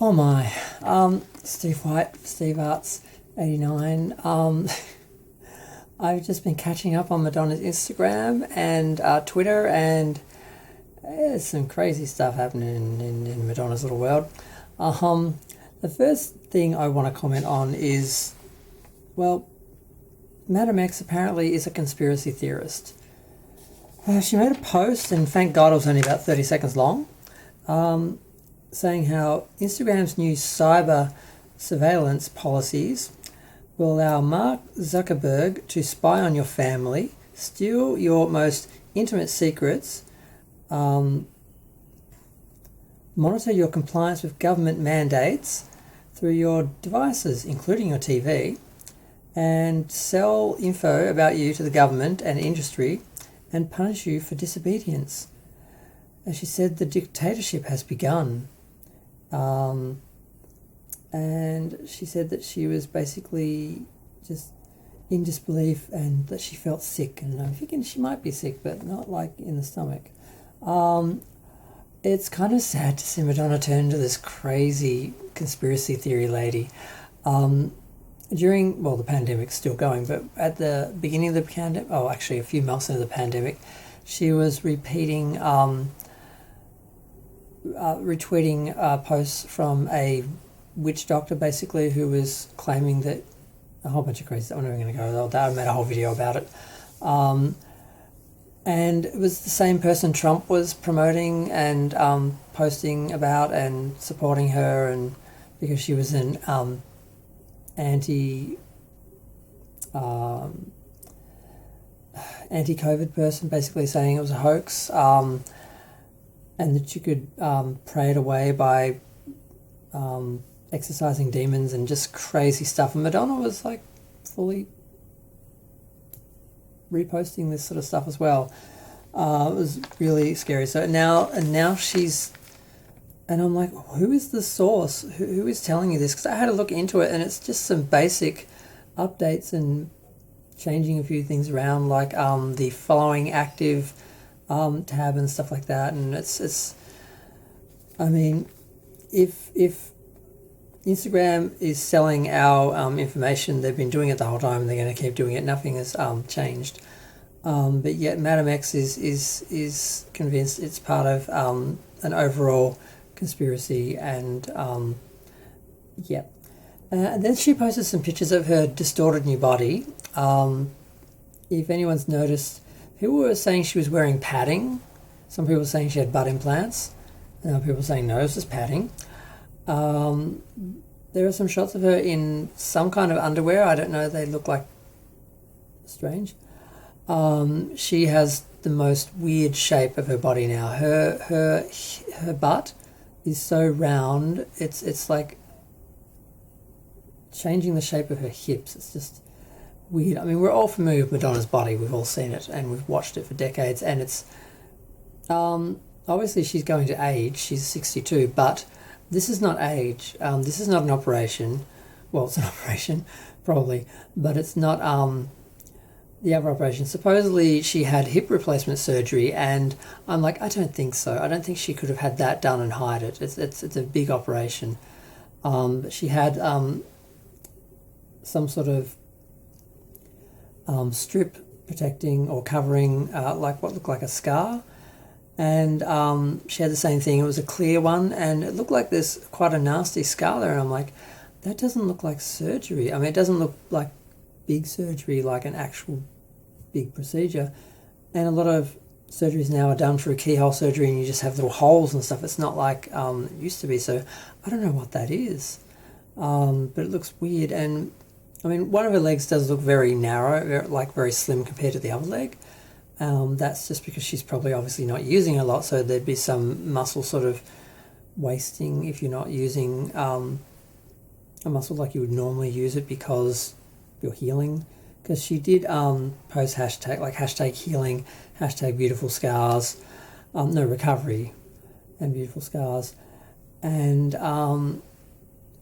Oh my. Steve White, Steve Arts 89. I've just been catching up on Madonna's Instagram and Twitter, and there's some crazy stuff happening in Madonna's little world. The first thing I want to comment on is, well, Madame X apparently is a conspiracy theorist. She made a post, and thank God it was only about 30 seconds long, saying how Instagram's new cyber surveillance policies will allow Mark Zuckerberg to spy on your family, steal your most intimate secrets, monitor your compliance with government mandates through your devices, including your TV, and sell info about you to the government and industry and punish you for disobedience. As she said, the dictatorship has begun. And she said that she was basically just in disbelief and that she felt sick. And I'm thinking she might be sick, but not like in the stomach. It's kind of sad to see Madonna turn to this crazy conspiracy theory lady. During, well, the pandemic's still going, but at the beginning of the pandemic, actually a few months into the pandemic, she was repeating, retweeting posts from a witch doctor, basically, who was claiming that a whole bunch of crazy stuff. I'm not even going to go there. I made a whole video about it. And it was the same person Trump was promoting and posting about and supporting her, and because she was an anti-COVID person, basically saying it was a hoax, and that you could pray it away by exercising demons and just crazy stuff. And Madonna was like fully reposting this sort of stuff as well. It was really scary. So now she's, and I'm like, who is the source? Who is telling you this? Because I had to look into it, and it's just some basic updates and changing a few things around, like the following active tab and stuff like that. And it's I mean, if Instagram is selling our information, they've been doing it the whole time, and they're going to keep doing it. Nothing has changed. But yet Madame X is convinced it's part of an overall conspiracy, and and then she posted some pictures of her distorted new body. If anyone's noticed, people were saying she was wearing padding. Some people were saying she had butt implants. People were saying no, it's just padding. There are some shots of her in some kind of underwear. I don't know, they look like strange. She has the most weird shape of her body now. Her butt is so round, it's like changing the shape of her hips. It's just weird. I mean, we're all familiar with Madonna's body. We've all seen it and we've watched it for decades, and it's obviously she's going to age. She's 62, but this is not age. This is not an operation. Well, it's an operation, probably, but it's not the other operation. Supposedly she had hip replacement surgery, and I'm like, I don't think so. I don't think she could have had that done and hide it. It's a big operation. But she had some sort of strip protecting or covering like what looked like a scar. And she had the same thing. It was a clear one, and it looked like there's quite a nasty scar there. And I'm like, that doesn't look like surgery. I mean, it doesn't look like big surgery, like an actual big procedure. And a lot of surgeries now are done through keyhole surgery, and you just have little holes and stuff. It's not like it used to be. So I don't know what that is, but it looks weird. And I mean, one of her legs does look very narrow, like very slim compared to the other leg. That's just because she's probably obviously not using a lot, so there'd be some muscle sort of wasting if you're not using a muscle like you would normally use it because you're healing. Because she did post hashtag healing, hashtag beautiful scars, recovery and beautiful scars. And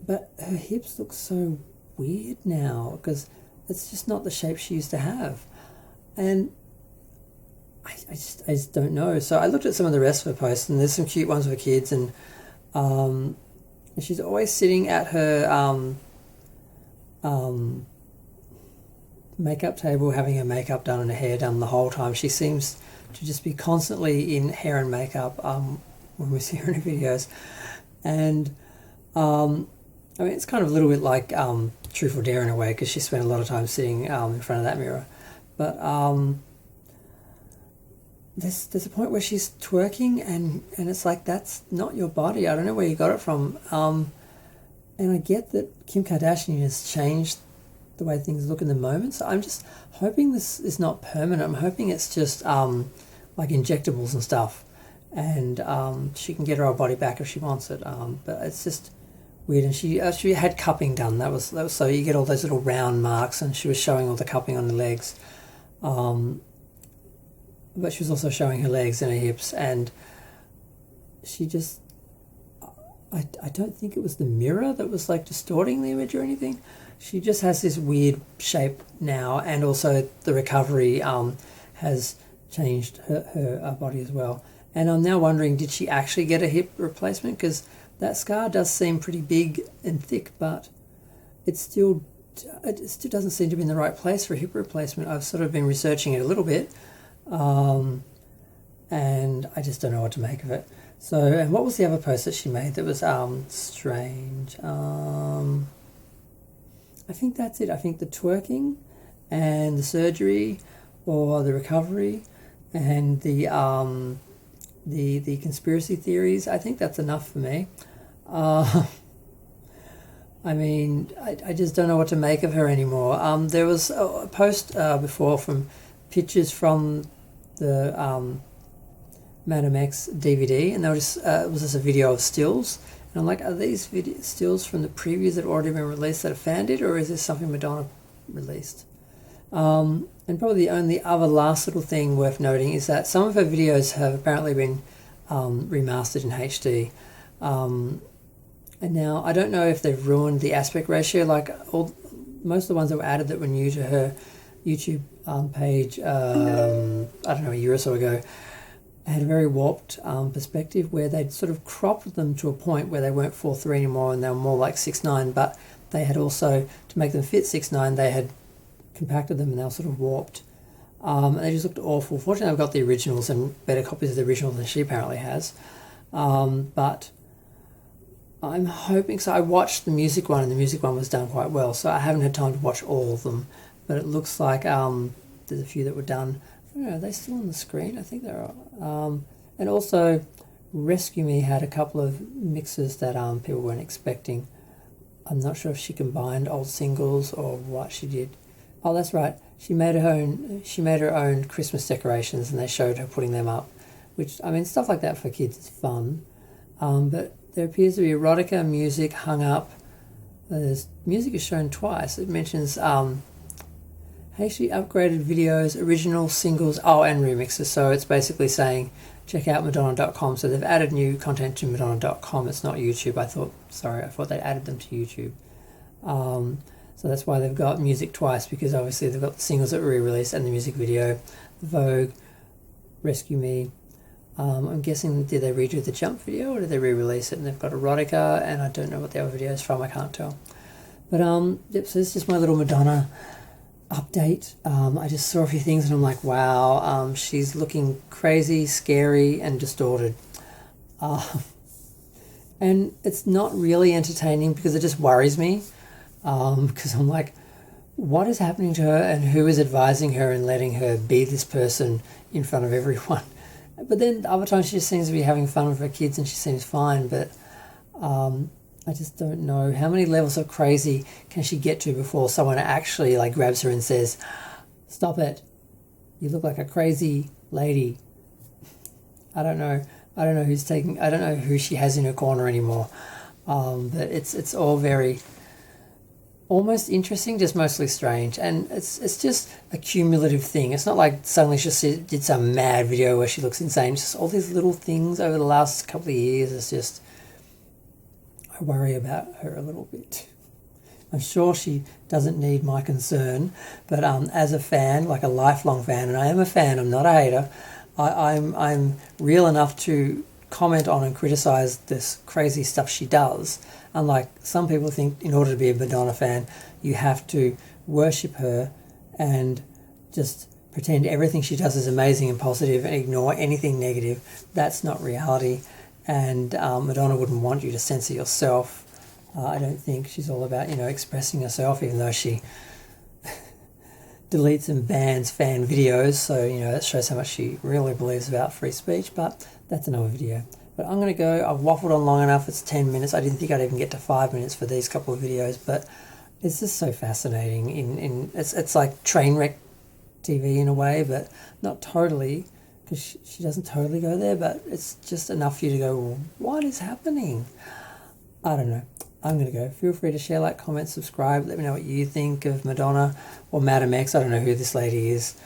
but her hips look so weird now because it's just not the shape she used to have. And I just don't know. So I looked at some of the rest of her posts, and there's some cute ones for kids, and And she's always sitting at her makeup table having her makeup done and her hair done the whole time. She seems to just be constantly in hair and makeup when we see her in her videos. And I mean, it's kind of a little bit like Truth or Dare in a way, because she spent a lot of time sitting in front of that mirror. But there's a point where she's twerking and it's like, that's not your body. I don't know where you got it from. And I get that Kim Kardashian has changed the way things look in the moment. So I'm just hoping this is not permanent. I'm hoping it's just like injectables and stuff. And she can get her old body back if she wants it. But it's just weird. And she had cupping done. That was so you get all those little round marks, and she was showing all the cupping on the legs. But she was also showing her legs and her hips, and she just, I don't think it was the mirror that was like distorting the image or anything. She just has this weird shape now, and also the recovery has changed her body as well. And I'm now wondering, did she actually get a hip replacement? Because that scar does seem pretty big and thick, but it still doesn't seem to be in the right place for a hip replacement. I've sort of been researching it a little bit, and I just don't know what to make of it. So, and what was the other post that she made that was strange? I think that's it. I think the twerking and the surgery or the recovery and the conspiracy theories, I think that's enough for me. I mean, I just don't know what to make of her anymore. There was a post before from pictures from the Madame X DVD, and there was just a video of stills. And I'm like, are these stills from the previews that have already been released that a fan did, or is this something Madonna released? And probably the only other last little thing worth noting is that some of her videos have apparently been remastered in HD. And now I don't know if they've ruined the aspect ratio. Like most of the ones that were added that were new to her YouTube page, I don't know, a year or so ago, had a very warped perspective where they'd sort of cropped them to a point where they weren't 4:3 anymore and they were more like 6:9, but they had also, to make them fit 6:9, they had compacted them and they were sort of warped. And they just looked awful. Fortunately, I've got the originals and better copies of the original than she apparently has. But I'm hoping, so I watched the music one and the music one was done quite well, so I haven't had time to watch all of them, but it looks like there's a few that were done. I don't know, are they still on the screen? I think they are. And also, Rescue Me had a couple of mixes that people weren't expecting. I'm not sure if she combined old singles or what she did. Oh, that's right. She made her own Christmas decorations, and they showed her putting them up. Which, I mean, stuff like that for kids is fun. But there appears to be erotica music hung up. Music is shown twice. It mentions HD upgraded videos, original singles, and remixes. So it's basically saying check out Madonna.com. So they've added new content to Madonna.com. It's not YouTube. I thought they added them to YouTube. So that's why they've got music twice, because obviously they've got the singles that were re-released and the music video, Vogue, Rescue Me. I'm guessing, did they redo the Jump video or did they re-release it? And they've got erotica, and I don't know what the other video is from. I can't tell. But yep. So this is just my little Madonna update. I just saw a few things and I'm like, wow. She's looking crazy, scary, and distorted. And it's not really entertaining because it just worries me. Because I'm like, what is happening to her, and who is advising her and letting her be this person in front of everyone? But then other times she just seems to be having fun with her kids and she seems fine, but I just don't know how many levels of crazy can she get to before someone actually like grabs her and says, stop it, you look like a crazy lady. I don't know who she has in her corner anymore. But it's all very almost interesting, just mostly strange, and it's just a cumulative thing. It's not like suddenly she did some mad video where she looks insane. It's just all these little things over the last couple of years. It's just, I worry about her a little bit. I'm sure she doesn't need my concern, but as a fan, like a lifelong fan, and I am a fan, I'm not a hater, I'm real enough to comment on and criticize this crazy stuff she does. Unlike some people think in order to be a Madonna fan, you have to worship her and just pretend everything she does is amazing and positive and ignore anything negative. That's not reality. And Madonna wouldn't want you to censor yourself. I don't think she's all about, expressing herself, even though she deletes and bans fan videos. So, that shows how much she really believes about free speech, but that's another video. But I'm going to go. I've waffled on long enough. It's 10 minutes. I didn't think I'd even get to 5 minutes for these couple of videos, but it's just so fascinating. It's like train wreck TV in a way, but not totally, because she doesn't totally go there, but it's just enough for you to go, well, what is happening? I don't know. I'm going to go. Feel free to share, like, comment, subscribe. Let me know what you think of Madonna or Madam X. I don't know who this lady is.